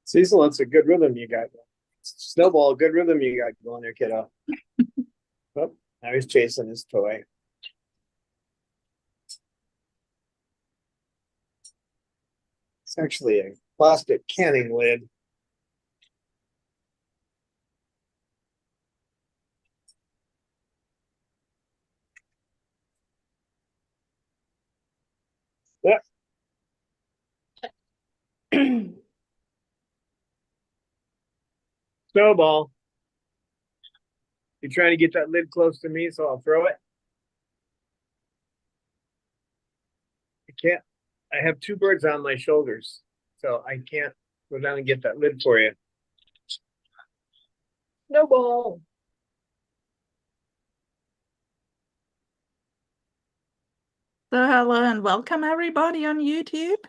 Cecil, that's a good rhythm you got. Snowball, good rhythm you got going there, kiddo. Oh, now he's chasing his toy. It's actually a plastic canning lid. Yeah. Snowball. You trying to get that lid close to me so I'll throw it? I can't. I have two birds on my shoulders, so I can't go down and get that lid for you. Snowball. So hello and welcome everybody on YouTube.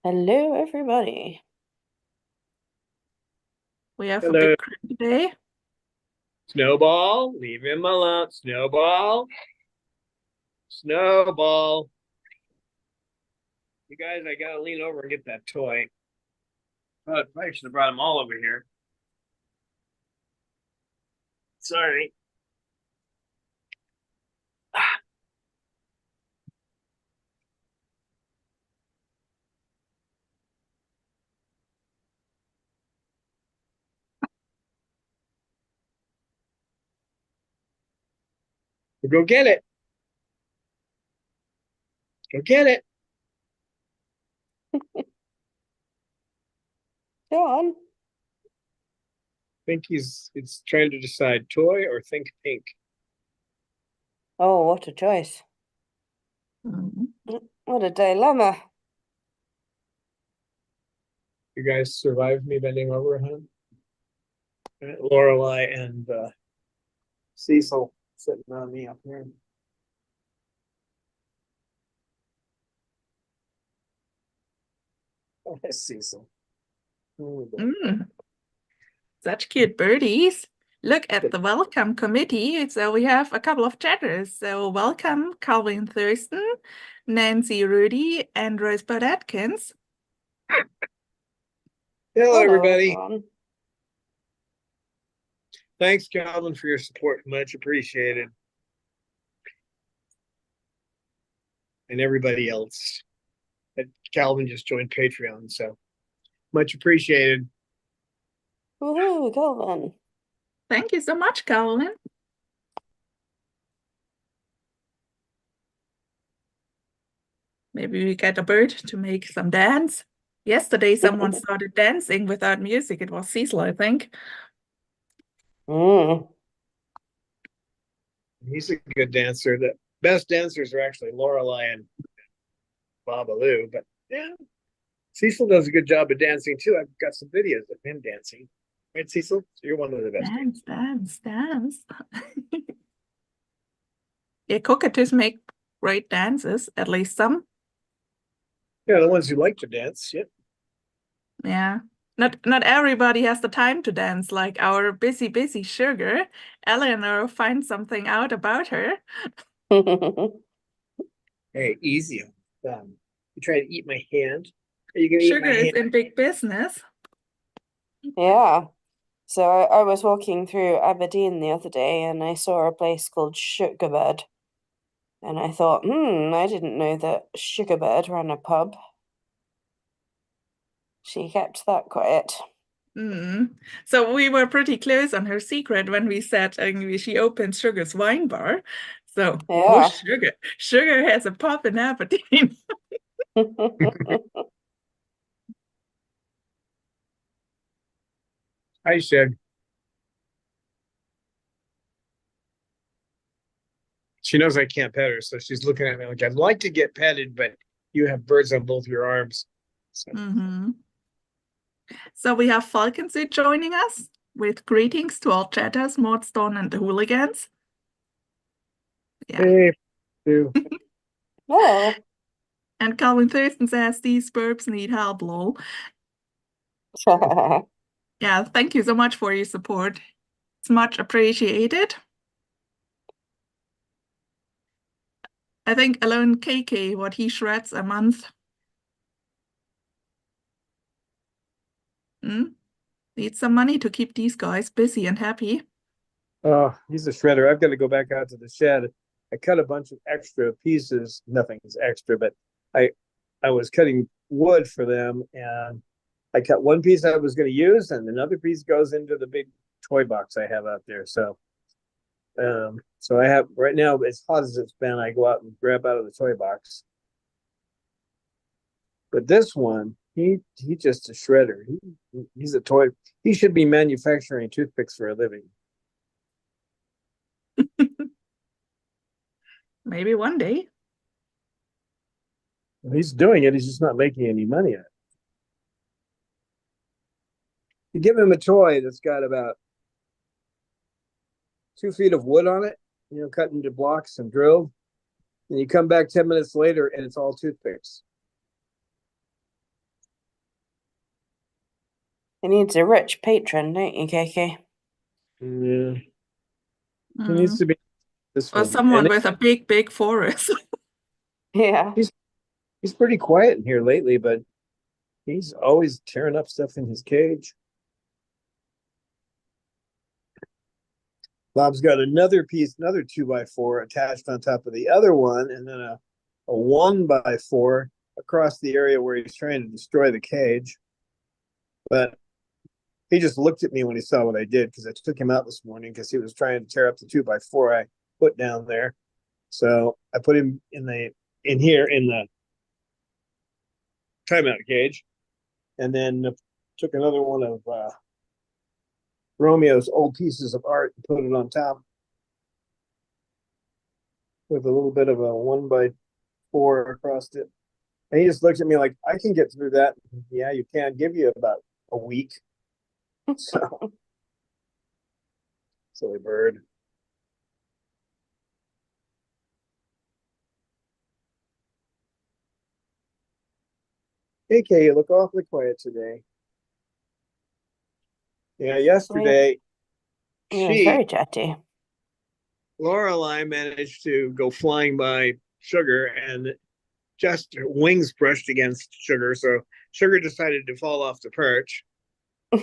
Hello, everybody. We have a Hello. big crew today. Snowball, leave him alone. Snowball. Snowball. You guys, I gotta lean over and get that toy. Oh, I should have brought them all over here. Sorry. Go get it. Go get it. John. Think it's trying to decide toy or think pink. Oh, what a choice. What a dilemma. You guys survived me bending over, huh? Lorelei and Cecil sitting on me up here. Oh, Cecil. Such cute birdies. Look at the welcome committee. So we have a couple of chatters. So welcome Calvin Thurston, Nancy Rudy, and Rosebud Atkins. Hello, everybody. Everyone. Thanks, Calvin, for your support. Much appreciated. And everybody else. Calvin just joined Patreon, so much appreciated. Woohoo, Calvin. Thank you so much, Calvin. Maybe we get a bird to make some dance. Yesterday, someone started dancing without music. It was Cecil, I think. He's a good dancer. The best dancers are actually Lorelei and Babalu, but yeah, Cecil does a good job of dancing too. I've got some videos of him dancing. Right, Cecil? So you're one of the best. Dance. Yeah, cockatoos make great dances, at least some. Yeah, the ones who like to dance. Yep. Yeah. Not everybody has the time to dance, like our busy sugar. Eleanor finds something out about her. Hey, easy. You try to eat my hand? Are you gonna eat Sugar my is hand? in big business. Yeah. So I was walking through Aberdeen the other day and I saw a place called Sugarbird. And I thought, I didn't know that Sugarbird ran a pub. She kept that quiet. So we were pretty close on her secret when we said she opened Sugar's wine bar. So, Yeah. Sugar has a pub in Aberdeen. Hi, Shug. She knows I can't pet her, so she's looking at me like, I'd like to get petted, but you have birds on both your arms. So. So we have Falcon Suit joining us with greetings to all chatters, Mordstone, and the hooligans. Yeah. Hey, too. Hello. And Calvin Thurston says these burps need help, lol. Yeah, thank you so much for your support. It's much appreciated. I think alone KK, what he shreds a month. Need some money to keep these guys busy and happy. Oh, he's a shredder. I've got to go back out to the shed. I cut a bunch of extra pieces. Nothing's extra, but I I was cutting wood for them, and I cut one piece I was going to use, and another piece goes into the big toy box I have out there. So I have right now, as hot as it's been, I go out and grab out of the toy box. But this one, he just a shredder. He's a toy. He should be manufacturing toothpicks for a living. Maybe one day. He's doing it. He's just not making any money at it. You give him a toy that's got about 2 feet of wood on it, cut into blocks and drilled, and you come back 10 minutes later and it's all toothpicks. He needs a rich patron, don't you, KK? Yeah. He needs to be this Or one. someone And with a big, big forest. Yeah. he's pretty quiet in here lately, but he's always tearing up stuff in his cage. Bob's got another piece, another 2x4 attached on top of the other one, and then a 1x4 across the area where he's trying to destroy the cage. But he just looked at me when he saw what I did, because I took him out this morning because he was trying to tear up the 2x4 I put down there. So I put him in the timeout cage, and then took another one of Romeo's old pieces of art and put it on top with a little bit of a 1x4 across it. And he just looked at me like, I can get through that. Yeah, you can. Give you about a week. So, silly bird. Hey, Kay, you look awfully quiet today. Yeah, yesterday, He was very chatty. Lorelei managed to go flying by Sugar, and just her wings brushed against Sugar. So Sugar decided to fall off the perch.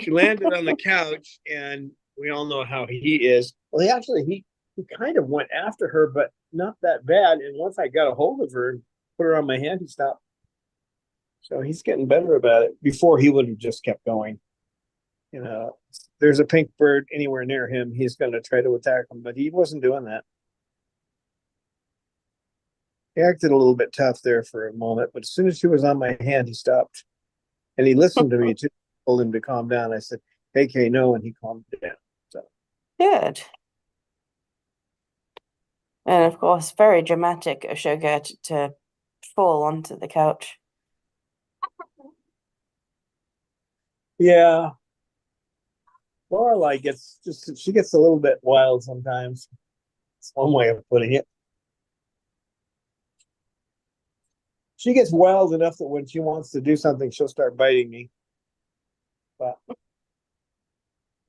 She landed on the couch, and we all know how he is. Well, he kind of went after her, but not that bad. And once I got a hold of her and put her on my hand, he stopped. So he's getting better about it. Before, he would have just kept going. There's a pink bird anywhere near him, he's going to try to attack him, but he wasn't doing that. He acted a little bit tough there for a moment, but as soon as she was on my hand, he stopped. And he listened to me too. Told him to calm down. I said, hey, Kay, no, and he calmed down. So Good. And of course, very dramatic of Sugar to fall onto the couch. yeah. Lorelei gets a little bit wild sometimes. It's one way of putting it. She gets wild enough that when she wants to do something, she'll start biting me. But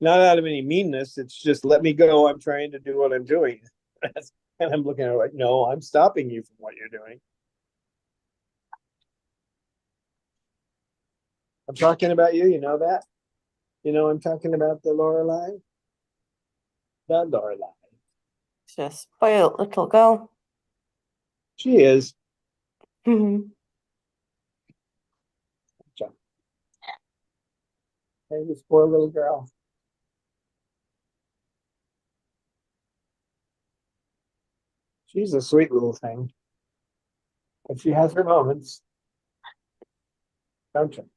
not out of any meanness. It's just, let me go. I'm trying to do what I'm doing. And I'm looking at her like, no, I'm stopping you from what you're doing. I'm talking about you. You know that? I'm talking about the Lorelei. The Lorelei. She's a spoiled little girl. She is. Hey, this poor little girl. She's a sweet little thing. But she has her moments. Don't you?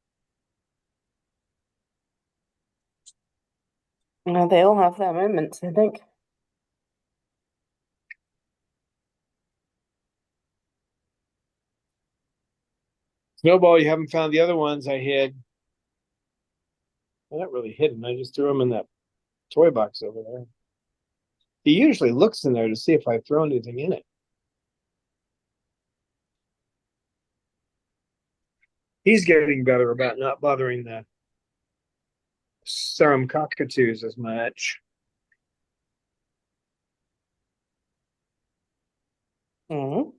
No, they all have their moments, I think. Snowball, you haven't found the other ones I hid. They're not really hidden. I just threw them in that toy box over there. He usually looks in there to see if I've thrown anything in it. He's getting better about not bothering the some cockatoos as much. Mm.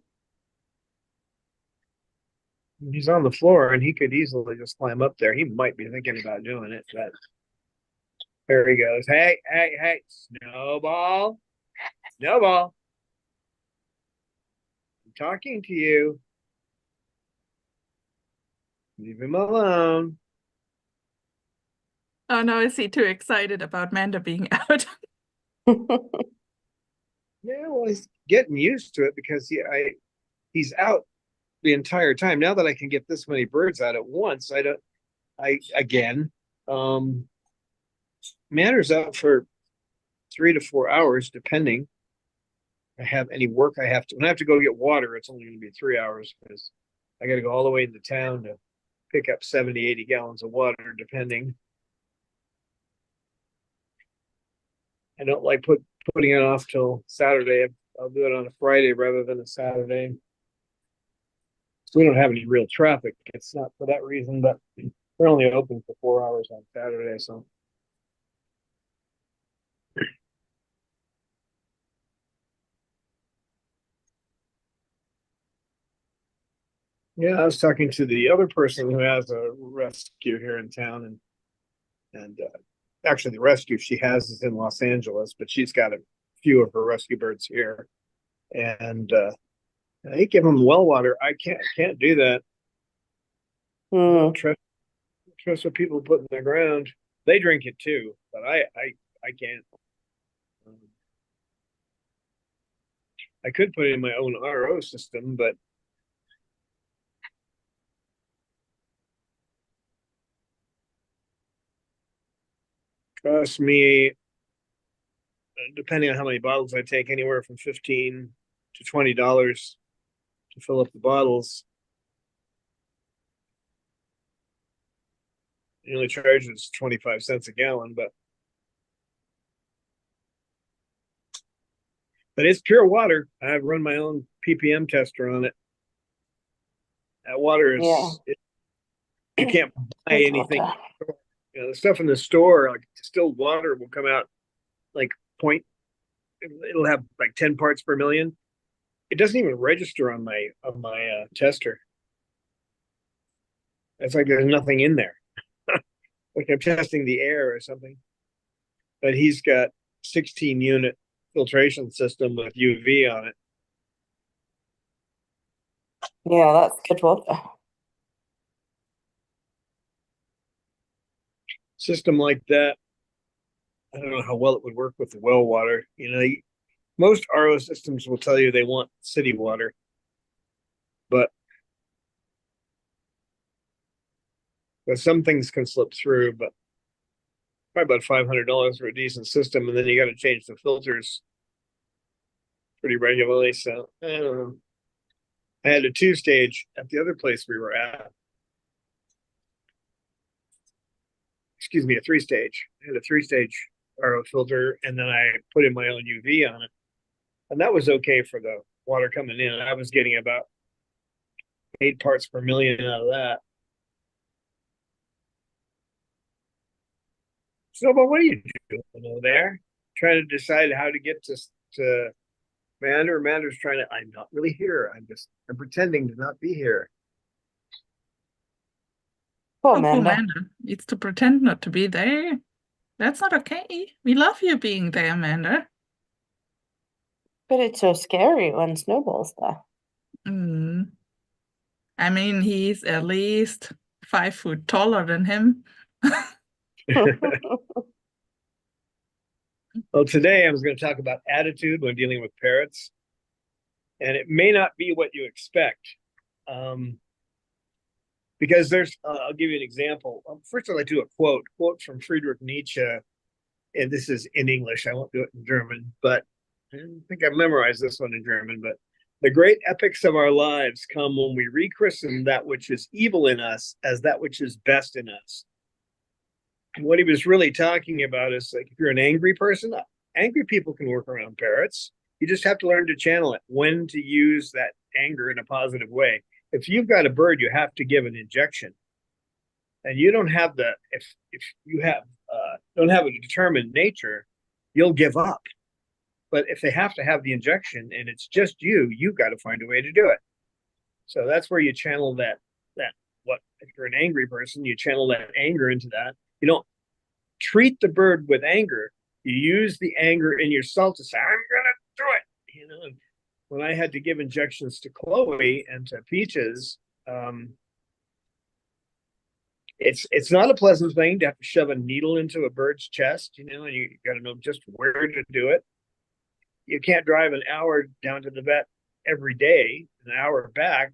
He's on the floor and he could easily just climb up there. He might be thinking about doing it, but there he goes. Hey, hey, hey, Snowball. Snowball. I'm talking to you. Leave him alone. Oh no, is he too excited about Manda being out? Yeah, well, he's getting used to it because he's out the entire time. Now that I can get this many birds out at once, Manner's out for 3 to 4 hours, depending. I have any work I have to. When I have to go get water, it's only going to be 3 hours because I got to go all the way into town to pick up 70, 80 gallons of water, depending. I don't like putting it off till Saturday. I'll do it on a Friday rather than a Saturday. So we don't have any real traffic. It's not for that reason, but we're only open for 4 hours on Saturday, so. Yeah, I was talking to the other person who has a rescue here in town, and actually the rescue she has is in Los Angeles, but she's got a few of her rescue birds here, and I give them well water. I can't do that. Mm. Trust what people put in the ground. They drink it too, but I can't. I could put it in my own RO system, but trust me, depending on how many bottles I take, anywhere from $15 to $20 to fill up the bottles. The only charge is 25 cents a gallon, but it's pure water. I've run my own ppm tester on it. That water is you can't buy anything. You know, the stuff in the store, like distilled water, will come out like point. It'll have like 10 parts per million. It doesn't even register on my tester. It's like there's nothing in there. Like I'm testing the air or something. But he's got 16 unit filtration system with UV on it. Yeah, that's good water. System like that, I don't know how well it would work with the well water. You know, most RO systems will tell you they want city water, but some things can slip through. But probably about $500 for a decent system, and then you got to change the filters pretty regularly. So I don't know. I had a 2-stage at the other place we were at. Excuse me, a 3-stage. I had a 3-stage RO filter, and then I put in my own UV on it, and that was okay for the water coming in. I was getting about 8 parts per million out of that. So, but what are you doing over there? Trying to decide how to get to Mander. Mander's trying to. I'm not really here. I'm pretending to not be here. Poor Oh, poor Amanda. Manda. It's to pretend not to be there. That's not okay. We love you being there, Manda. But it's so scary when Snowball's there. Mm. I mean, he's at least 5 foot taller than him. Well, today I was going to talk about attitude when dealing with parrots, and it may not be what you expect. Because there's, I'll give you an example. First, I'd like to do a quote from Friedrich Nietzsche, and this is in English. I won't do it in German, but I think I memorized this one in German. But the great epics of our lives come when we rechristen that which is evil in us as that which is best in us. And what he was really talking about is like if you're an angry person, angry people can work around parrots. You just have to learn to channel it, when to use that anger in a positive way. If you've got a bird, you have to give an injection, and you don't have if you have don't have a determined nature, you'll give up. But if they have to have the injection and it's just you got to find a way to do it. So that's where you channel that that what if you're an angry person, you channel that anger into that. You don't treat the bird with anger. You use the anger in yourself to say, I'm gonna do it. You know, and when I had to give injections to Chloe and to Peaches, it's not a pleasant thing to have to shove a needle into a bird's chest, you know, and you got to know just where to do it. You can't drive an hour down to the vet every day, an hour back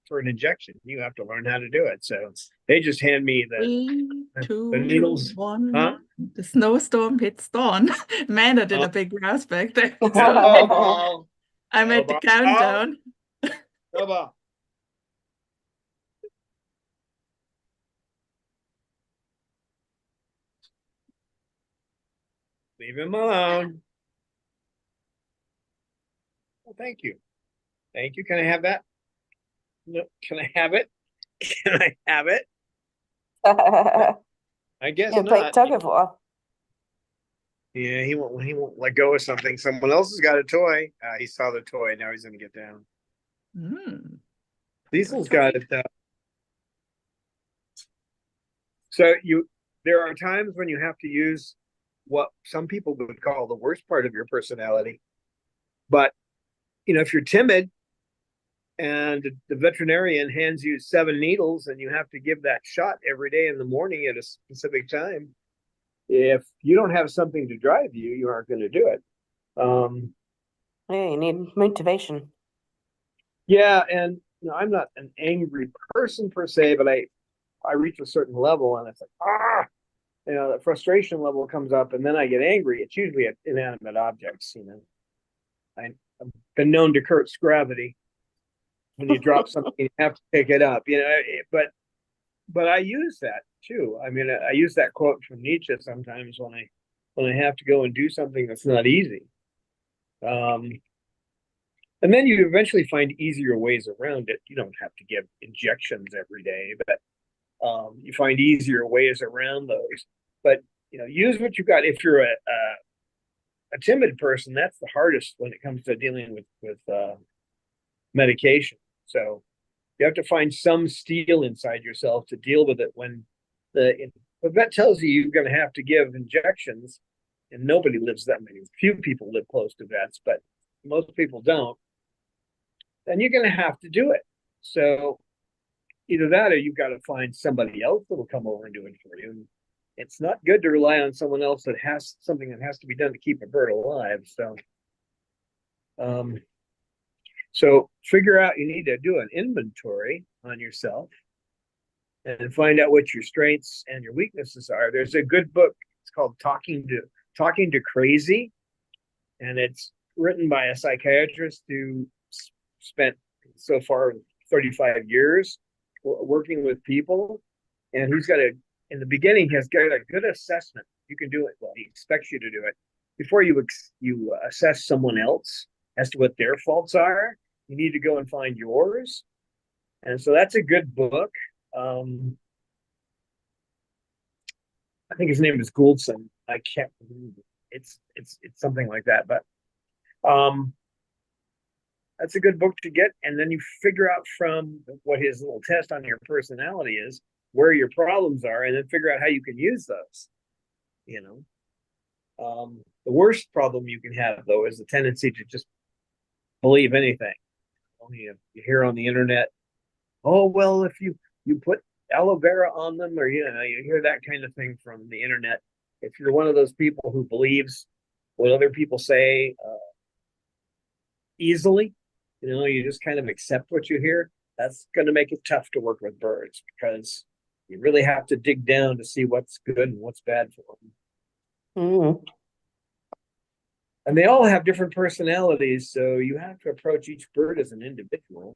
for an injection. You have to learn how to do it. So they just hand me Three, the two, needles. one. Huh? The snowstorm hits dawn. Amanda did Oh. a big mouse back there. Oh, I'm at the countdown. oh. Leave him alone. Well, thank you. Thank you. Can I have that? No, can I have it? Can I have it? I guess Yeah, play not. tug of war. Yeah, he won't let go of something. Someone else has got a toy. He saw the toy. Now he's gonna get down. Cecil's got it though. So there are times when you have to use what some people would call the worst part of your personality. But you know, if you're timid and the veterinarian hands you 7 needles and you have to give that shot every day in the morning at a specific time, if you don't have something to drive you, you aren't going to do it. Yeah, you need motivation. Yeah, and you know, I'm not an angry person per se, but I reach a certain level and it's like, you know, the frustration level comes up and then I get angry. It's usually at inanimate objects, you know. I've been known to curse gravity. When you drop something, you have to pick it up, you know. But I use that too. I mean, I use that quote from Nietzsche sometimes when I have to go and do something that's not easy. And then you eventually find easier ways around it. You don't have to give injections every day, but you find easier ways around those. But you know, use what you got. If you're a timid person, that's the hardest when it comes to dealing with medication. So you have to find some steel inside yourself to deal with it when the vet tells you you're going to have to give injections, and nobody lives that many. Few people live close to vets, but most people don't. Then you're going to have to do it. So either that or you've got to find somebody else that will come over and do it for you. And it's not good to rely on someone else that has something that has to be done to keep a bird alive. So figure out, you need to do an inventory on yourself and find out what your strengths and your weaknesses are. There's a good book. It's called Talking to Crazy, and it's written by a psychiatrist who spent so far 35 years working with people, and in the beginning, he has got a good assessment. You can do it. Well, he expects you to do it before you assess someone else as to what their faults are. You need to go and find yours, and so that's a good book. I think his name is Gouldson. I can't remember. It's something like that, but that's a good book to get. And then you figure out from what his little test on your personality is where your problems are, and then figure out how you can use those. You know, the worst problem you can have though is the tendency to just believe anything. You hear on the internet, oh well, if you put aloe vera on them, or you know, you hear that kind of thing from the internet. If you're one of those people who believes what other people say easily, you know, you just kind of accept what you hear, that's going to make it tough to work with birds, because you really have to dig down to see what's good and what's bad for them. And they all have different personalities, so you have to approach each bird as an individual.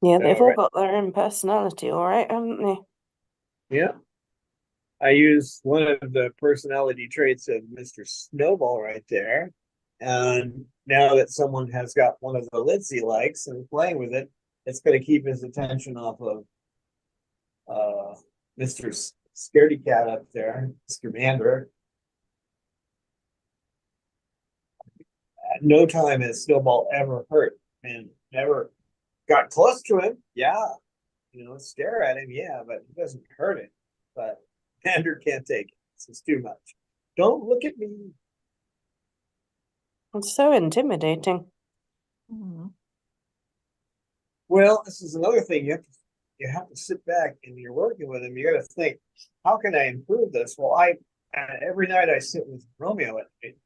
Yeah, they've all got their own personality, all right, haven't they? Yeah. I use one of the personality traits of Mr. Snowball right there. And now that someone has got one of the lids he likes and playing with it, it's going to keep his attention off of Mr. Scaredy Cat up there, Mr. Mander. At no time has Snowball ever hurt and never got close to him. Yeah, stare at him. Yeah, but it doesn't hurt him. But Andrew can't take it. It's too much. Don't look at me. It's so intimidating. Mm. Well, this is another thing. You have to sit back and you're working with him. You got to think, how can I improve this? Well, every night I sit with Romeo at night,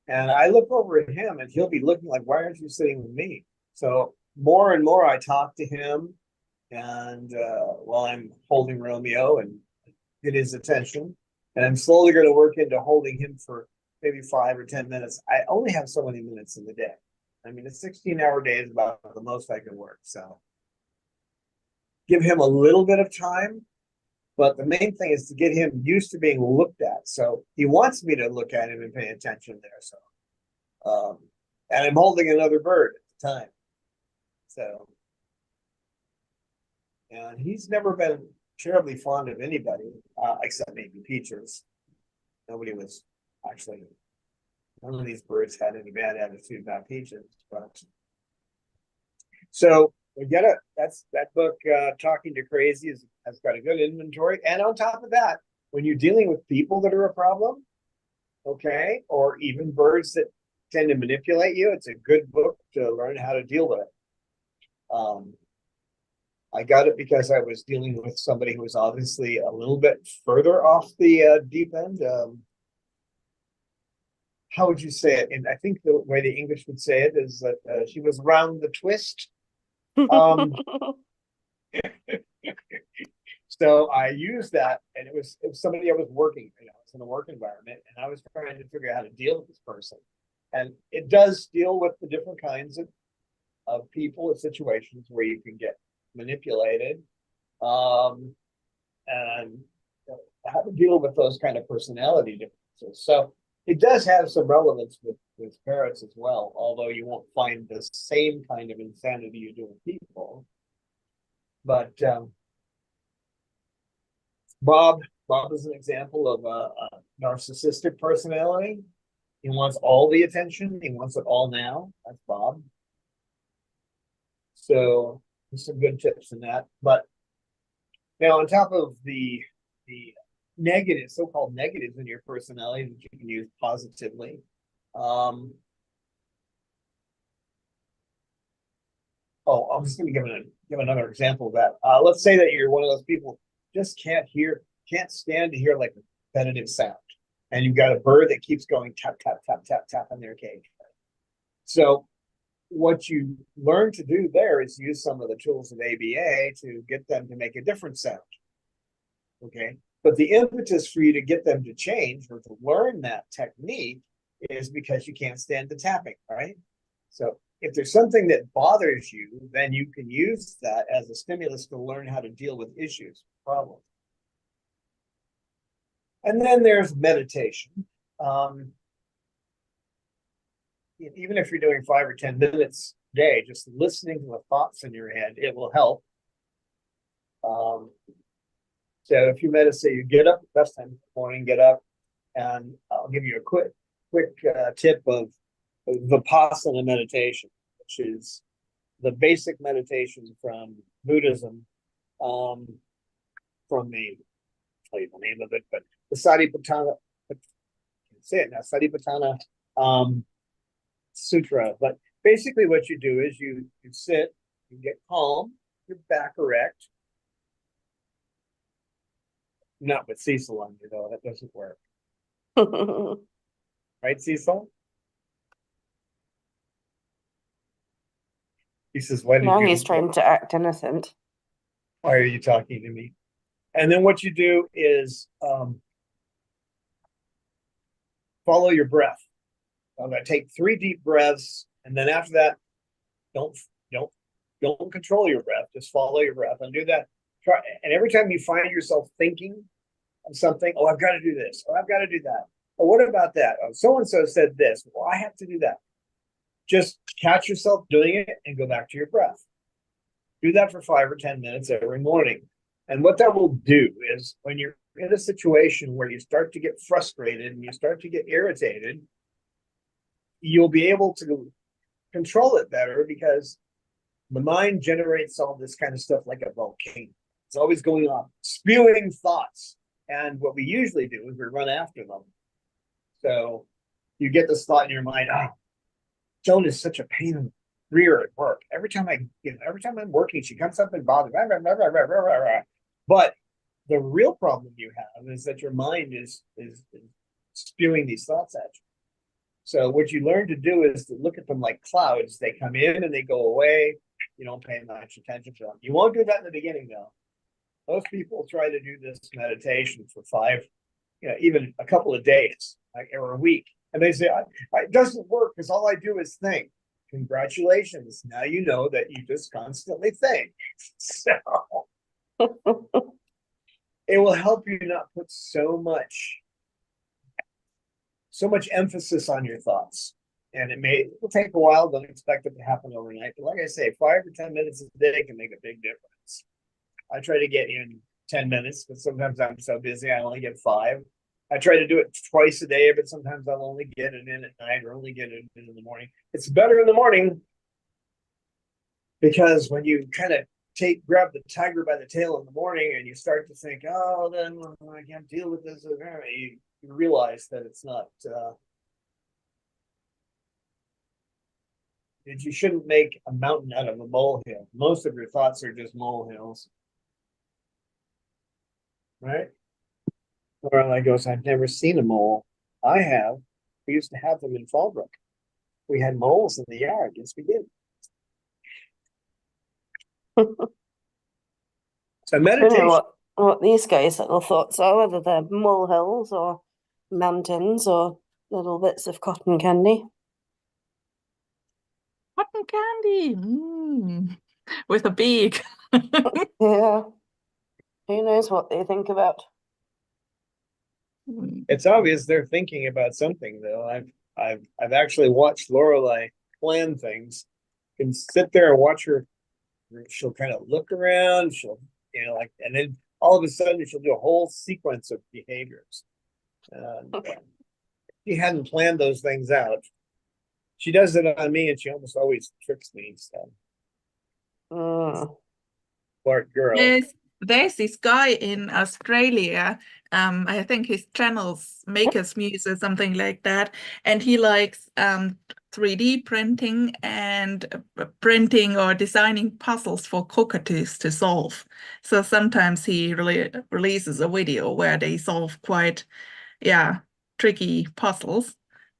and I look over at him, and he'll be looking like, "Why aren't you sitting with me?" So more and more, I talk to him, and while I'm holding Romeo and get his attention, and I'm slowly going to work into holding him for maybe 5 or 10 minutes. I only have so many minutes in the day. I mean, a 16-hour day is about the most I can work. So give him a little bit of time, but the main thing is to get him used to being looked at. So he wants me to look at him and pay attention there. So, and I'm holding another bird at the time. So, and he's never been terribly fond of anybody, except maybe Peaches. Nobody was actually, none of these birds had any bad attitude about Peaches. But so we get it. That's that book, Talking to Crazy, has got a good inventory. And on top of that, when you're dealing with people that are a problem, okay, or even birds that tend to manipulate you, it's a good book to learn how to deal with it. I got it because I was dealing with somebody who was obviously a little bit further off the deep end. How would you say it? And I think the way the English would say it is that she was round the twist. So I used that, and it was somebody I was working, it's in a work environment, and I was trying to figure out how to deal with this person. And it does deal with the different kinds of people and situations where you can get manipulated, and how to deal with those kind of personality differences. So it does have some relevance with parrots as well, although you won't find the same kind of insanity you do with people. But Bob is an example of a narcissistic personality. He wants all the attention. He wants it all now. That's Bob. So there's some good tips in that. But now on top of the negative, so-called negatives in your personality that you can use positively. I'm just going to give another example of that. Let's say that you're one of those people just can't stand to hear like a repetitive sound, and you've got a bird that keeps going tap tap tap tap tap in their cage. So what you learn to do there is use some of the tools of ABA to get them to make a different sound. Okay. But the impetus for you to get them to change or to learn that technique is because you can't stand the tapping, right? So if there's something that bothers you, then you can use that as a stimulus to learn how to deal with issues, problems. And then there's meditation. Even if you're doing 5 or 10 minutes a day, just listening to the thoughts in your head, it will help. So if you meditate, you get up, best time in the morning, get up, and I'll give you a quick tip of Vipassana meditation, which is the basic meditation from Buddhism, from the, I'll tell you the name of it, but the Satipatthana, I can't say it now, Satipatthana Sutra. But basically what you do is you sit, you get calm, your back erect. Not with Cecil on you, though. That doesn't work. Right, Cecil? He says, why did Now you... he's trying to act innocent. Why are you talking to me? And then what you do is follow your breath. I'm going to take 3 deep breaths, and then after that, don't control your breath. Just follow your breath and do that. Try, and every time you find yourself thinking of something, oh, I've got to do this. Oh, I've got to do that. Oh, what about that? Oh, so-and-so said this. Well, I have to do that. Just catch yourself doing it and go back to your breath. Do that for 5 or 10 minutes every morning. And what that will do is when you're in a situation where you start to get frustrated and you start to get irritated, you'll be able to control it better because the mind generates all this kind of stuff like a volcano. It's always going on, spewing thoughts. And what we usually do is we run after them. So you get this thought in your mind, oh, Joan is such a pain in the rear at work. Every time I'm working, she comes up and bothers. But the real problem you have is that your mind is spewing these thoughts at you. So what you learn to do is to look at them like clouds. They come in and they go away. You don't pay much attention to them. You won't do that in the beginning, though. Most people try to do this meditation for 5, even a couple of days, or a week. And they say, it doesn't work because all I do is think. Congratulations. Now you know that you just constantly think. So it will help you not put so much emphasis on your thoughts. And it will take a while. Don't expect it to happen overnight. But like I say, 5 or 10 minutes a day can make a big difference. I try to get in 10 minutes, but sometimes I'm so busy I only get 5. I try to do it twice a day, but sometimes I'll only get it in at night or only get it in the morning. It's better in the morning because when you kind of grab the tiger by the tail in the morning and you start to think, oh, then I can't deal with this, you realize that it's not, that you shouldn't make a mountain out of a molehill. Most of your thoughts are just molehills. Right? Lorelai goes, I've never seen a mole. I have. We used to have them in Fallbrook. We had moles in the yard. Yes, we did. So I don't meditation. know what these guys' little thoughts are, whether they're molehills or mountains or little bits of cotton candy. Cotton candy, with a beak. Yeah. Who knows what they think about? It's obvious they're thinking about something, though. I've actually watched Lorelai plan things. You can sit there and watch her. She'll kind of look around. She'll, and then all of a sudden she'll do a whole sequence of behaviors. She hadn't planned those things out. She does it on me, and she almost always tricks me. So, smart girl. There's this guy in Australia. I think his channel's Maker's Muse or something like that, and he likes 3D printing and printing or designing puzzles for cockatoos to solve. So sometimes he releases a video where they solve quite, tricky puzzles.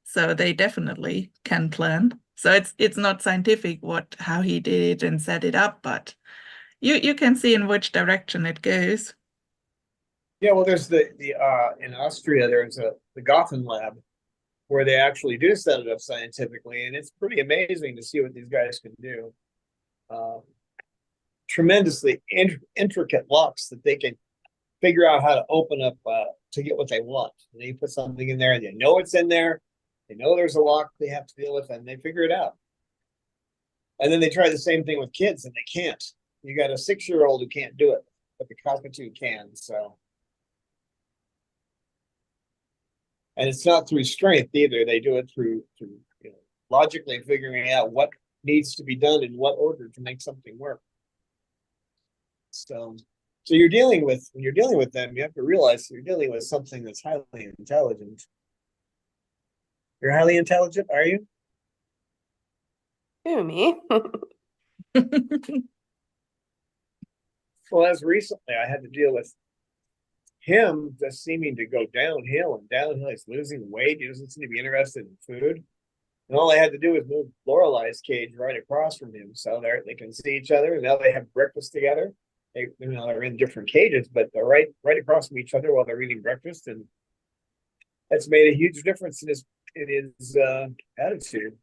So they definitely can plan. So it's not scientific how he did it and set it up, but you can see in which direction it goes. Yeah, well, there's in Austria, there's the Gotham lab where they actually do set it up scientifically, and it's pretty amazing to see what these guys can do. Tremendously intricate locks that they can figure out how to open up to get what they want. And they put something in there, and they know it's in there. They know there's a lock they have to deal with, and they figure it out. And then they try the same thing with kids, and they can't. You got a 6-year-old who can't do it, but the cockatoo can. So, and it's not through strength either. They do it through logically figuring out what needs to be done in what order to make something work. So when you're dealing with them, you have to realize you're dealing with something that's highly intelligent. You're highly intelligent, are you? Who, me? Well, as recently I had to deal with him just seeming to go downhill and downhill. He's losing weight. He doesn't seem to be interested in food. And all I had to do was move Lorelai's cage right across from him. So they can see each other. And now they have breakfast together. They're in different cages, but they're right across from each other while they're eating breakfast. And that's made a huge difference in his attitude.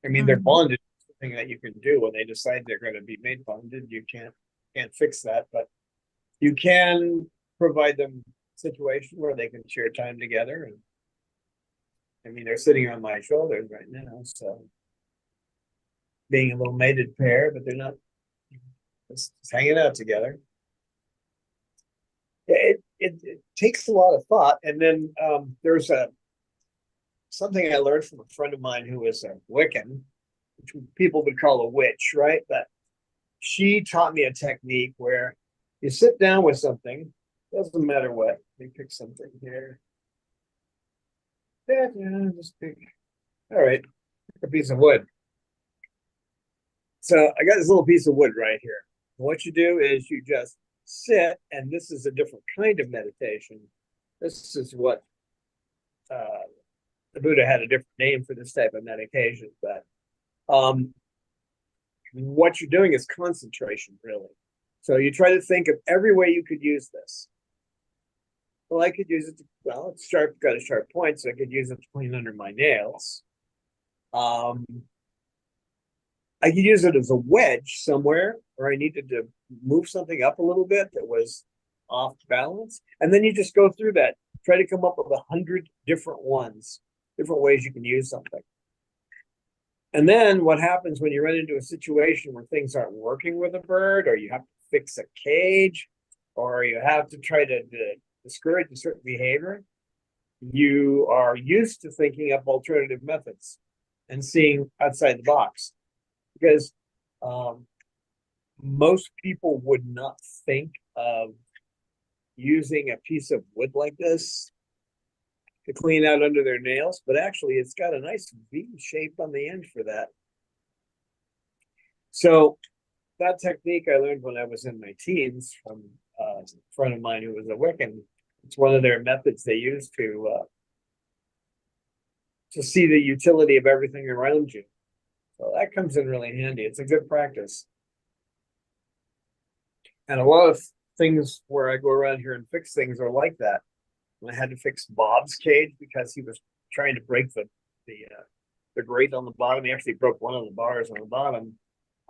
I mean, they're bonded. Thing that you can do when they decide they're going to be made bonded. You can't fix that, but you can provide them a situation where they can share time together. And I mean, they're sitting on my shoulders right now, so being a little mated pair, but they're not just hanging out together. It takes a lot of thought. And then there's something I learned from a friend of mine who was a Wiccan, which people would call a witch, right? But she taught me a technique where you sit down with something, doesn't matter what. Let me pick something here. Yeah, just pick. All right, pick a piece of wood. So I got this little piece of wood right here. What you do is you just sit, and this is a different kind of meditation. This is what the Buddha had a different name for this type of meditation, but what you're doing is concentration, really. So you try to think of every way you could use this. Well, I could use it to, well, it's sharp, got a sharp point, so I could use it to clean under my nails. I could use it as a wedge somewhere where I needed to move something up a little bit that was off balance. And then you just go through that, try to come up with 100 different ones, different ways you can use something. And then what happens when you run into a situation where things aren't working with a bird, or you have to fix a cage, or you have to try to discourage a certain behavior, you are used to thinking up alternative methods and seeing outside the box. Because most people would not think of using a piece of wood like this to clean out under their nails, but actually it's got a nice V shape on the end for that. So that technique I learned when I was in my teens from a friend of mine who was a Wiccan. It's one of their methods they use to see the utility of everything around you. So that comes in really handy. It's a good practice. And a lot of things where I go around here and fix things are like that. And I had to fix Bob's cage because he was trying to break the grate on the bottom. He actually broke one of the bars on the bottom.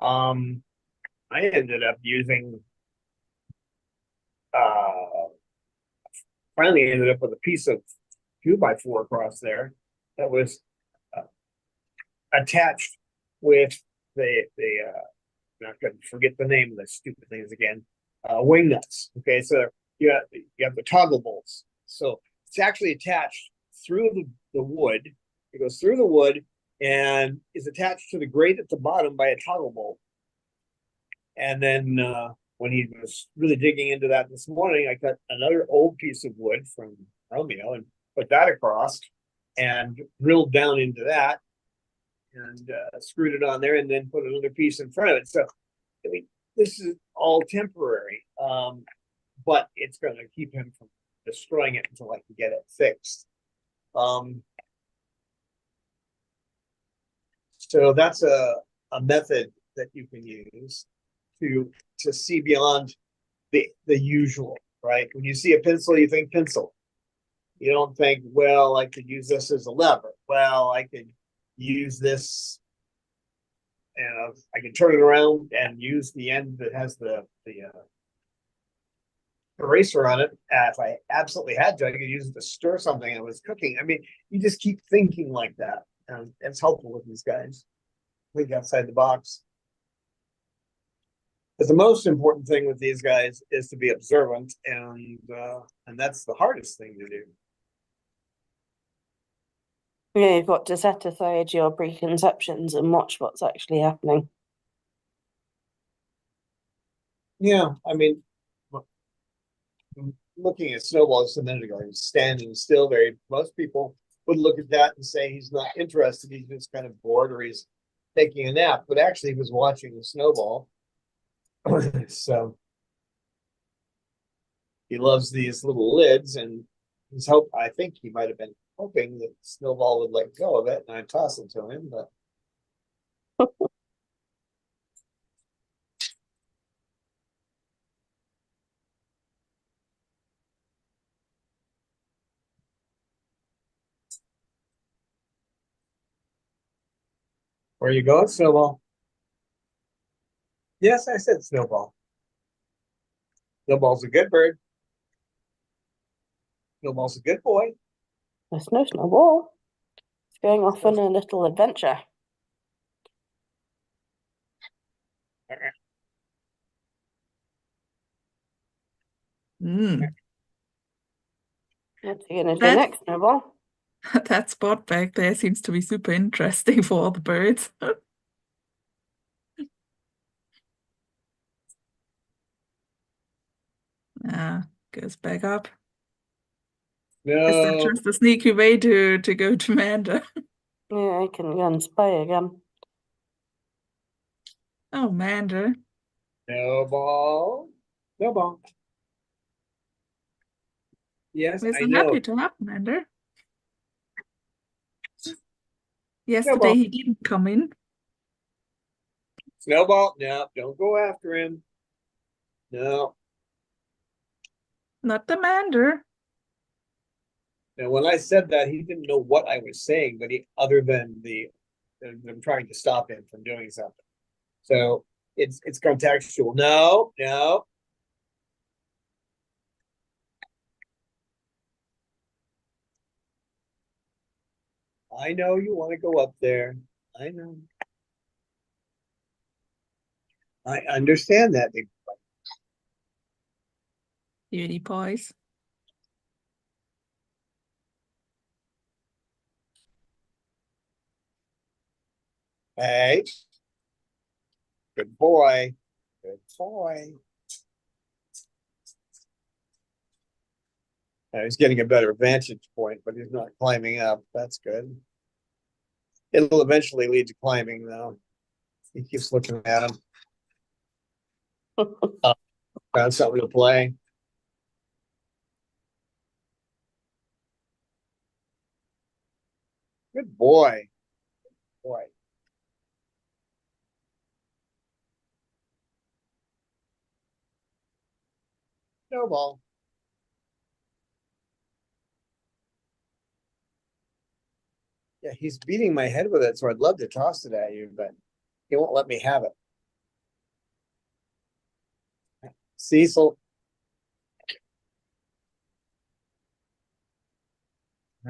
I ended up using finally ended up with a piece of 2x4 across there that was attached with the I'm not going to forget the name of the stupid things again. Wing nuts. Okay, so you have the toggle bolts. So it's actually attached through the wood. It goes through the wood and is attached to the grate at the bottom by a toggle bolt. And then when he was really digging into that this morning, I cut another old piece of wood from Romeo and put that across and drilled down into that and screwed it on there and then put another piece in front of it. So, I mean, this is all temporary, but it's going to keep him from destroying it until I can get it fixed. So that's a method that you can use to see beyond the usual, right? When you see a pencil, you think pencil. You don't think, well, I could use this as a lever. Well, I could use this, and I can turn it around and use the end that has the eraser on it. If I absolutely had to, I could use it to stir something I was cooking. I mean, you just keep thinking like that, and it's helpful with these guys. Think outside the box. But the most important thing with these guys is to be observant, and that's the hardest thing to do. Yeah, you've got to set aside your preconceptions and watch what's actually happening. Yeah, I mean, looking at Snowball just a minute ago, he was standing still. Most people would look at that and say he's not interested. He's just kind of bored, or he's taking a nap. But actually, he was watching the Snowball. So he loves these little lids, and I think he might have been hoping that Snowball would let go of it, and I'd toss it to him, but where you going, Snowball? Yes, I said Snowball. Snowball's a good bird. Snowball's a good boy. There's no Snowball. It's going off on a little adventure. Mm. What's he going to do That next, Snowball? That spot back there seems to be super interesting for all the birds. Goes back up. Is that No, just a sneaky way to go to Manda? Yeah, I can go and spy again. Oh, Manda. no ball. No ball. Yes, We're I so know. happy to have Manda. No Yesterday ball. he didn't come in. Snowball. No, don't go after him. No. Not the Manda. Now, when I said that, he didn't know what I was saying, but other than I'm trying to stop him from doing something. So it's contextual. No, no. I know you want to go up there. I know. I understand that. Beauty boys. Hey, good boy. Good boy. He's getting a better vantage point, but he's not climbing up. That's good. It'll eventually lead to climbing, though. He keeps looking at him. Found something to play. Good boy. Boy. No ball. Yeah, he's beating my head with it, so I'd love to toss it at you, but he won't let me have it. Cecil.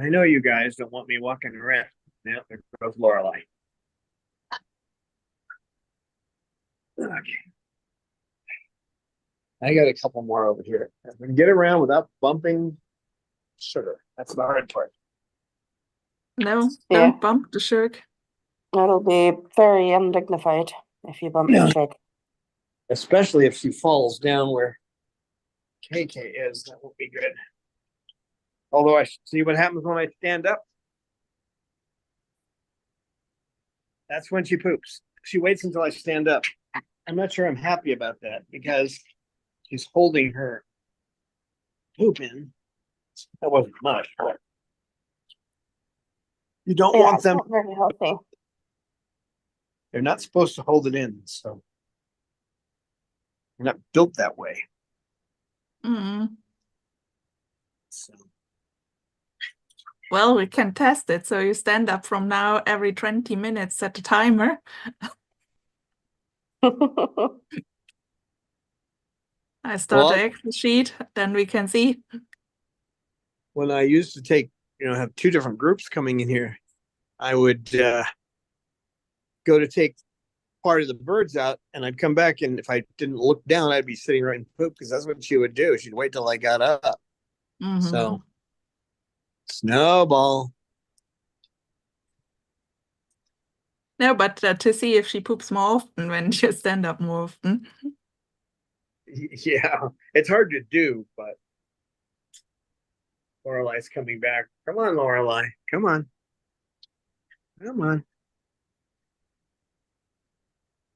I know you guys don't want me walking around. Now there goes Lorelai. Okay. I got a couple more over here. I can get around without bumping sugar. That's the hard part. No, Yeah. don't bump the shark. That'll be very undignified if you bump the No. shark. Especially if she falls down where KK is. That won't be good. Although I see what happens when I stand up. That's when she poops. She waits until I stand up. I'm not sure I'm happy about that because she's holding her poop in. That wasn't much. But you don't Yeah, want it's them. not very healthy. They're not supposed to hold it in. So they're not built that way. Mm. So Well, we can test it. So you stand up from now every 20 minutes, set a timer. I start the Excel sheet, then we can see. when I used to take, have two different groups coming in here, I would go to take part of the birds out, and I'd come back, and if I didn't look down, I'd be sitting right in poop because that's what she would do. She'd wait till I got up. Mhm. So, Snowball. No, but to see if she poops more often when you stand up more often. Yeah, it's hard to do, but Lorelai's coming back. Come on, Lorelai. Come on. Come on.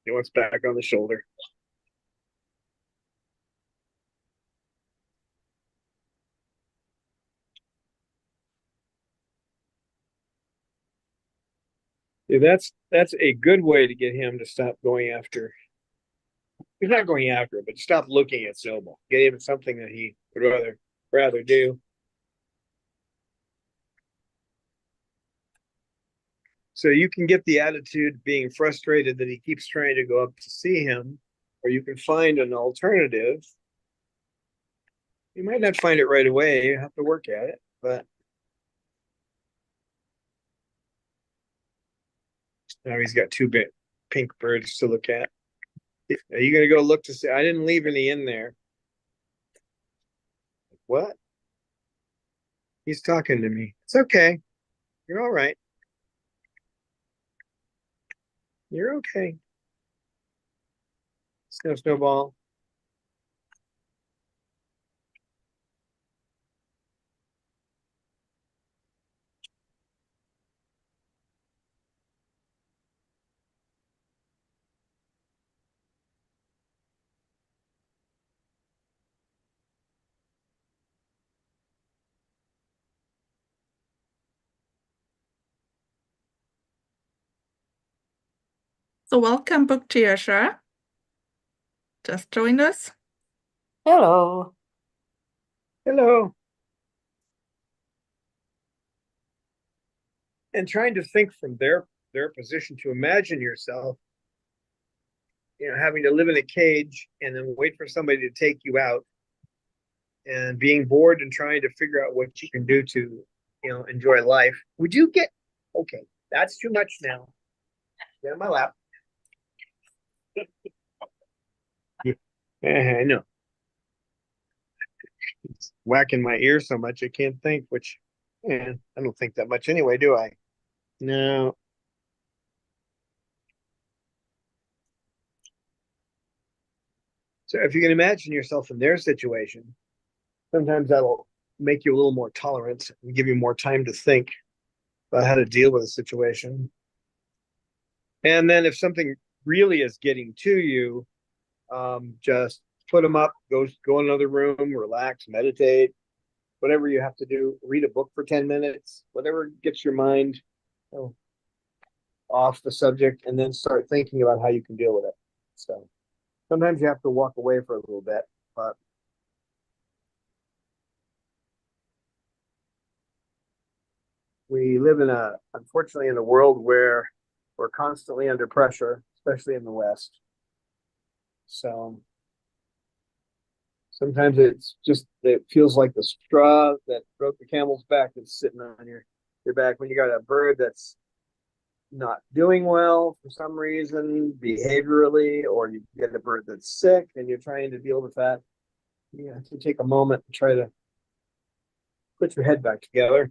He wants back on the shoulder. Yeah, that's a good way to get him to stop going after. He's not going after it, but stop looking at Snowball. Get him something that he would rather do. So you can get the attitude being frustrated that he keeps trying to go up to see him, or you can find an alternative. You might not find it right away. You have to work at it, but now he's got two big pink birds to look at. Are you gonna go look to see? I didn't leave any in there. What? He's talking to me. It's okay. You're all right. You're okay. Snowball. So welcome, Book Tiasha. Just joined us. Hello. Hello. And trying to think from their position, to imagine yourself, having to live in a cage and then wait for somebody to take you out, and being bored and trying to figure out what you can do to, enjoy life. Would you get okay? That's too much now. Get on my lap. Yeah, I know. It's whacking my ear so much I can't think. Which, I don't think that much anyway, do I? No. So if you can imagine yourself in their situation, sometimes that'll make you a little more tolerant and give you more time to think about how to deal with a situation. And then if something really is getting to you, just put them up, go in another room, relax, meditate, whatever you have to do. Read a book for 10 minutes, whatever gets your mind off the subject, and then start thinking about how you can deal with it. So sometimes you have to walk away for a little bit, but we live unfortunately, in a world where we're constantly under pressure, especially in the West. So sometimes it feels like the straw that broke the camel's back that's sitting on your back when you got a bird that's not doing well for some reason behaviorally, or you get a bird that's sick and you're trying to deal with that. You have to take a moment and try to put your head back together.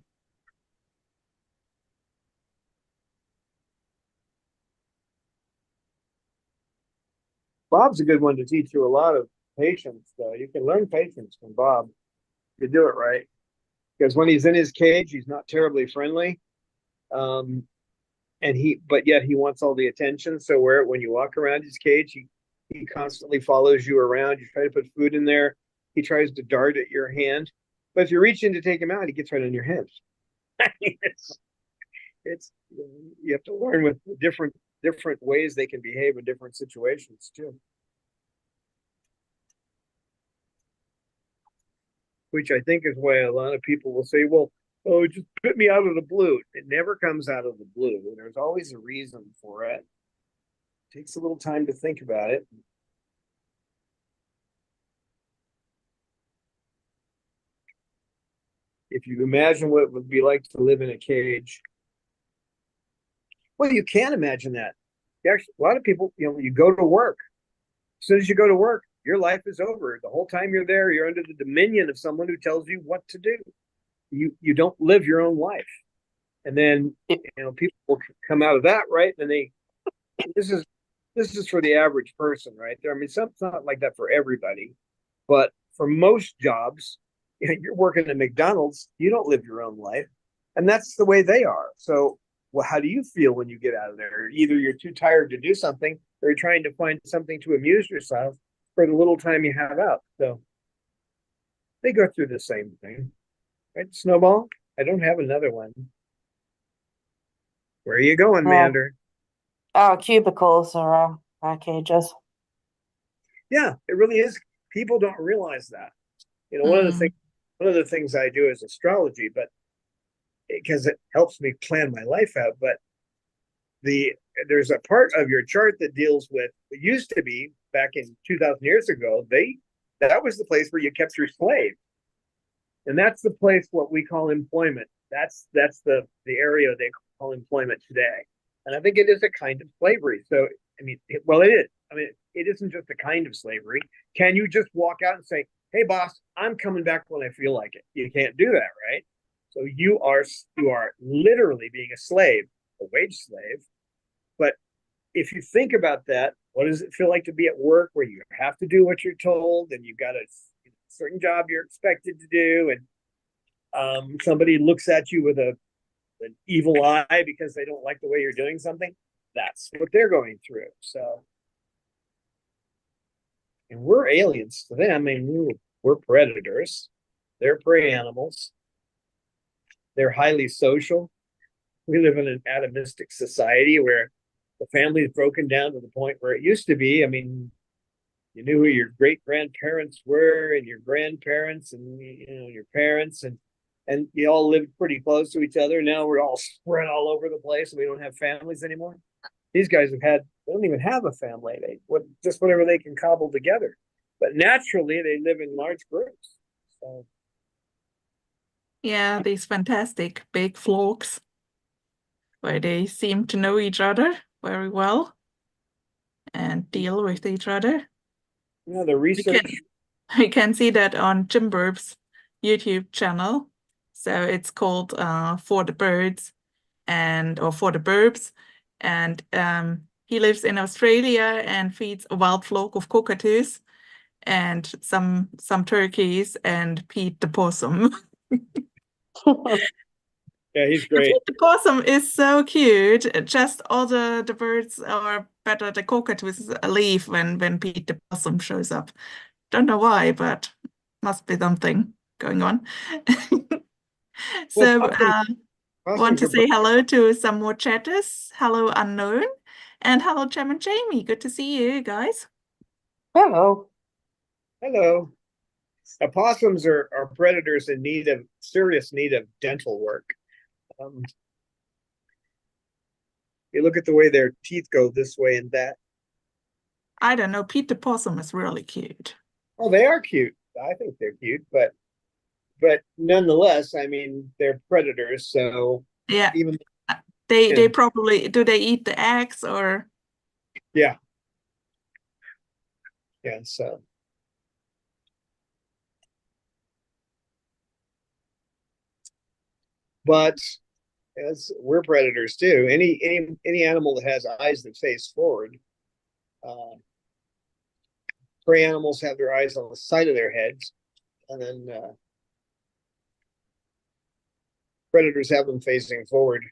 Bob's a good one to teach you a lot of patience, though. You can learn patience from Bob if you do it right. Because when he's in his cage, he's not terribly friendly. Um, but yet he wants all the attention. So when you walk around his cage, he constantly follows you around. You try to put food in there, he tries to dart at your hand. But if you reach in to take him out, he gets right on your head. it's you have to learn with different ways they can behave in different situations too. Which I think is why a lot of people will say, well, oh, just put me out of the blue. It never comes out of the blue. There's always a reason for it. It takes a little time to think about it. If you imagine what it would be like to live in a cage, well, you can imagine that. Actually, a lot of people, you go to work. As soon as you go to work, your life is over. The whole time you're there, you're under the dominion of someone who tells you what to do. You don't live your own life. And then people will come out of that, right? And this is for the average person, right? I mean, it's not like that for everybody, but for most jobs, you're working at McDonald's, you don't live your own life, and that's the way they are. So, well, how do you feel when you get out of there? Either you're too tired to do something, or you're trying to find something to amuse yourself for the little time you have out. So they go through the same thing, right? Snowball, I don't have another one. Where are you going, Mander? Our cubicles are our cages. Yeah, it really is. People don't realize that. One of the things I do is astrology, but because it helps me plan my life out. But there's a part of your chart that deals with, it used to be back in 2,000 years ago, that was the place where you kept your slave. And that's the place what we call employment. That's the area they call employment today. And I think it is a kind of slavery. So, I mean, it is. I mean, it isn't just a kind of slavery. Can you just walk out and say, hey, boss, I'm coming back when I feel like it? You can't do that, right? So you are literally being a slave, a wage slave. But if you think about that, what does it feel like to be at work where you have to do what you're told and you've got a certain job you're expected to do, and somebody looks at you with an evil eye because they don't like the way you're doing something? That's what they're going through. So, and we're aliens to them. I mean, we're predators. They're prey animals. They're highly social. We live in an atomistic society where the family is broken down to the point where it used to be. I mean, you knew who your great grandparents were and your grandparents and your parents, and you all lived pretty close to each other. Now we're all spread all over the place and we don't have families anymore. These guys they don't even have a family. Just whatever they can cobble together. But naturally they live in large groups. So Yeah, these fantastic big flocks where they seem to know each other very well and deal with each other. the research. We can see that on Jim Burb's YouTube channel. So it's called For the Birds or For the Burbs. And he lives in Australia and feeds a wild flock of cockatoos and some turkeys and Pete the possum. Yeah, he's great. Pete the possum is so cute. Just all the birds, or better, the cockatoos leave when Pete the possum shows up. Don't know why, but must be something going on. So want to say hello to some more chatters. Hello, Unknown. And hello, Jem and Jamie. Good to see you guys. Hello. Hello. Opossums are predators in serious need of dental work. You look at the way their teeth go this way and that. I don't know. Pete the possum is really cute. Oh, they are cute. I think they're cute, but nonetheless, I mean, they're predators. So yeah, even they probably they eat the eggs or yeah. So but as we're predators too. Any animal that has eyes that face forward. Prey animals have their eyes on the side of their heads, and then predators have them facing forward.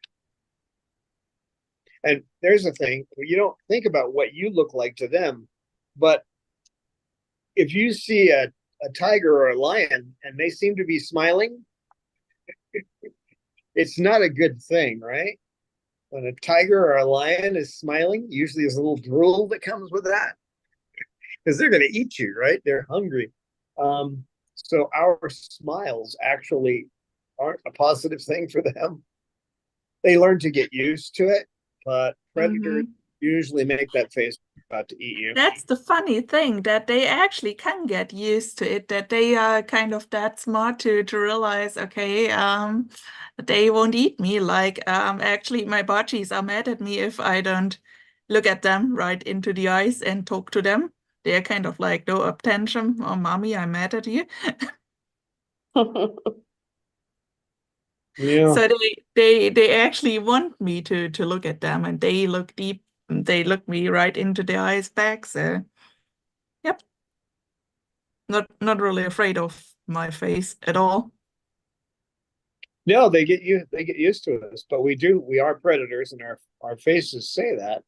And there's the thing, you don't think about what you look like to them, but if you see a tiger or a lion and they seem to be smiling, it's not a good thing, right? When a tiger or a lion is smiling, usually there's a little drool that comes with that because they're going to eat you, right? They're hungry. So our smiles actually aren't a positive thing for them. They learn to get used to it, but predators usually make that face about to eat you. That's the funny thing, that they actually can get used to it, that they are kind of that smart to realize, okay, they won't eat me. Like, actually, my budgies are mad at me if I don't look at them right into the eyes and talk to them. They're kind of like, no, up tantrum, or mommy, I'm mad at you. Yeah. So they actually want me to look at them, and they look deep. They look me right into the eyes back. So, yep, not really afraid of my face at all. No, they get used to us, but we are predators, and our faces say that.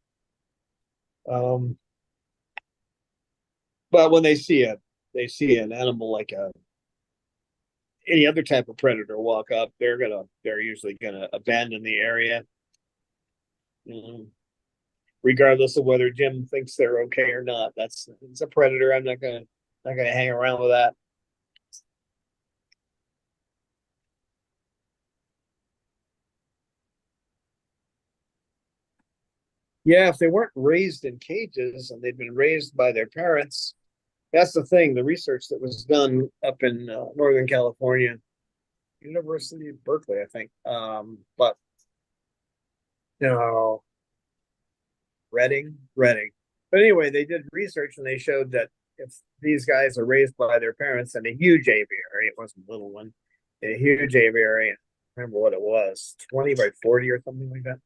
But when they see an animal like any other type of predator walk up, they're usually gonna abandon the area, regardless of whether Jim thinks they're okay or not. It's a predator. I'm not gonna hang around with that. Yeah, if they weren't raised in cages and they'd been raised by their parents, that's the thing. The research that was done up in Northern California, University of Berkeley, I think. But no, Reading. But anyway, they did research and they showed that if these guys are raised by their parents in a huge aviary, it wasn't a little one, in a huge aviary, remember what it was, 20 by 40 or something like that.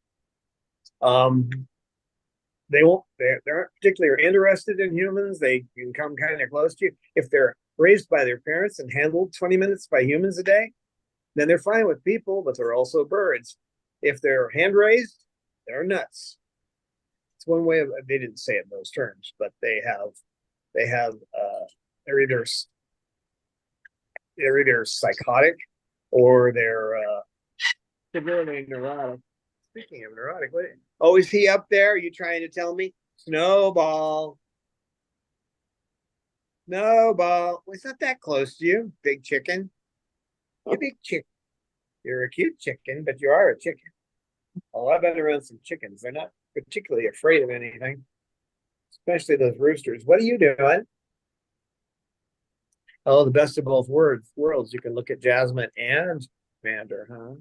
They won't, they aren't particularly interested in humans. They can come kind of close to you. If they're raised by their parents and handled 20 minutes by humans a day, then they're fine with people, but they're also birds. If they're hand raised, they're nuts. It's one way of, they didn't say it in those terms, but they have they're either psychotic or they're severely neurotic. Speaking of neurotic, what, oh, is he up there? Are you trying to tell me? Snowball. Snowball. Well, it's not that close to you, big chicken. You big chicken. You're a cute chicken, but you are a chicken. Oh, I've been around some chickens. They're not particularly afraid of anything, especially those roosters. What are you doing? Oh, the best of both worlds. You can look at Jasmine and Mander, huh?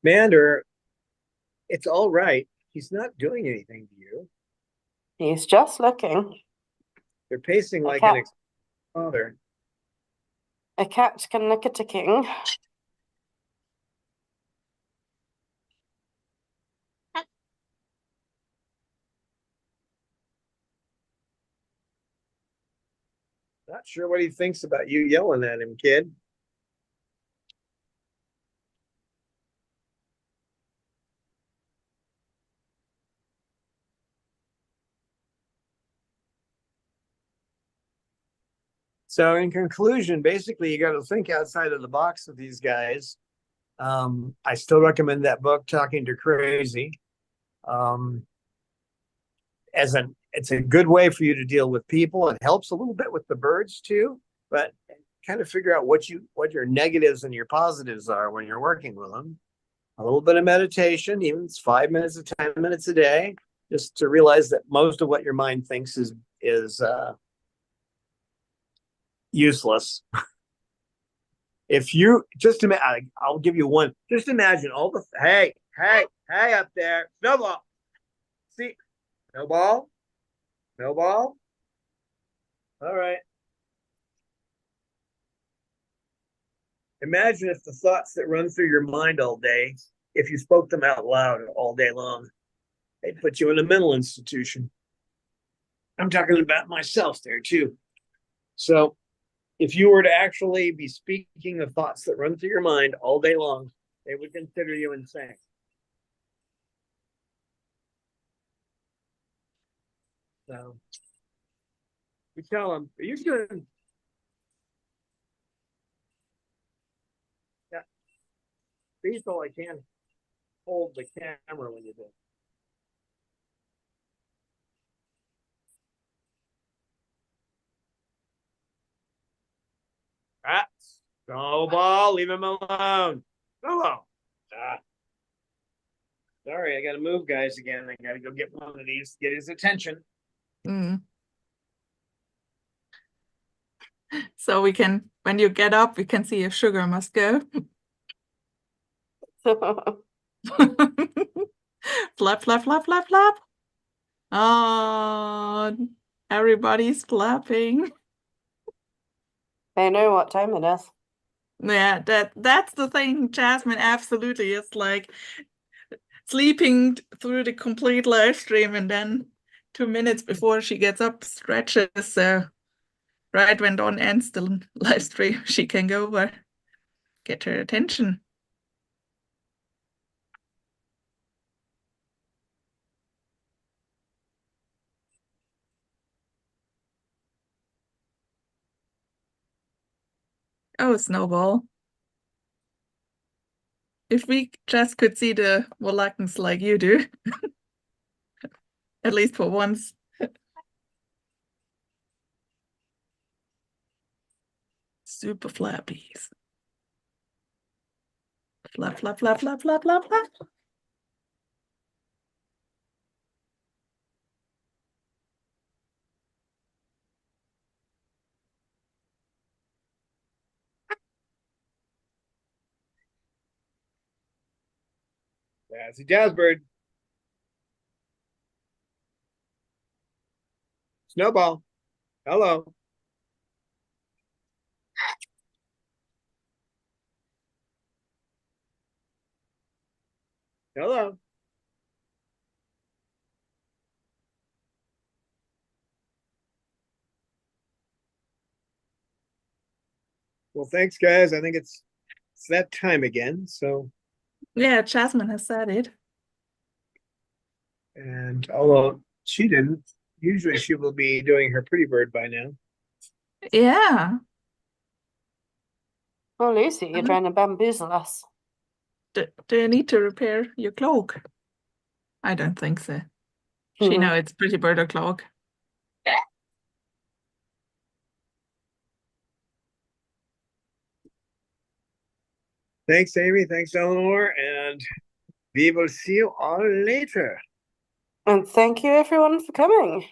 Mander, it's all right. He's not doing anything to you. He's just looking. They're pacing A like cat. an father. A cat can look at a king. Not sure what he thinks about you yelling at him, kid. So in conclusion, basically you got to think outside of the box with these guys. I still recommend that book, Talking to Crazy. Um, it's a good way for you to deal with people. It helps a little bit with the birds too, but kind of figure out what your negatives and your positives are when you're working with them. A little bit of meditation, even it's 5 minutes or 10 minutes a day, just to realize that most of what your mind thinks is useless. If you just imagine, I'll give you one. Just imagine all the hey up there, snowball. See, snowball, snowball. All right. Imagine if the thoughts that run through your mind all day, if you spoke them out loud all day long, they'd put you in a mental institution. I'm talking about myself there too. So if you were to actually be speaking the thoughts that run through your mind all day long, they would consider you insane. So we tell them, are you doing? Yeah, please all I can hold the camera when you do. Ah, snowball, leave him alone. Snowball. Ah. Sorry, I gotta move, guys, again. I gotta go get one of these, get his attention. Mm. So we can, when you get up, we can see if sugar must go. Flap, flap, flap, flap, flap. Oh, everybody's flapping. They know what time it is. Yeah, that's the thing. Jasmine absolutely is like sleeping through the complete live stream, and then 2 minutes before she gets up, stretches. So right when Dawn ends the live stream, she can go over, get her attention. Oh, Snowball. If we just could see the Wallackens like you do, at least for once. Super flappies. Flap, flap, flap, flap, flap, flap, flap. That's a jazzbird. Snowball. Hello. Hello. Well, thanks, guys. I think it's that time again. So, Yeah, Jasmine has said it. and although she didn't, usually she will be doing her pretty bird by now. Yeah. Oh, Lucy, you're Mhm. trying to bamboozle us. Do you need to repair your cloak? I don't think so. She know it's pretty bird o'clock. Thanks, Amy. Thanks, Eleanor. And we will see you all later. And thank you everyone for coming.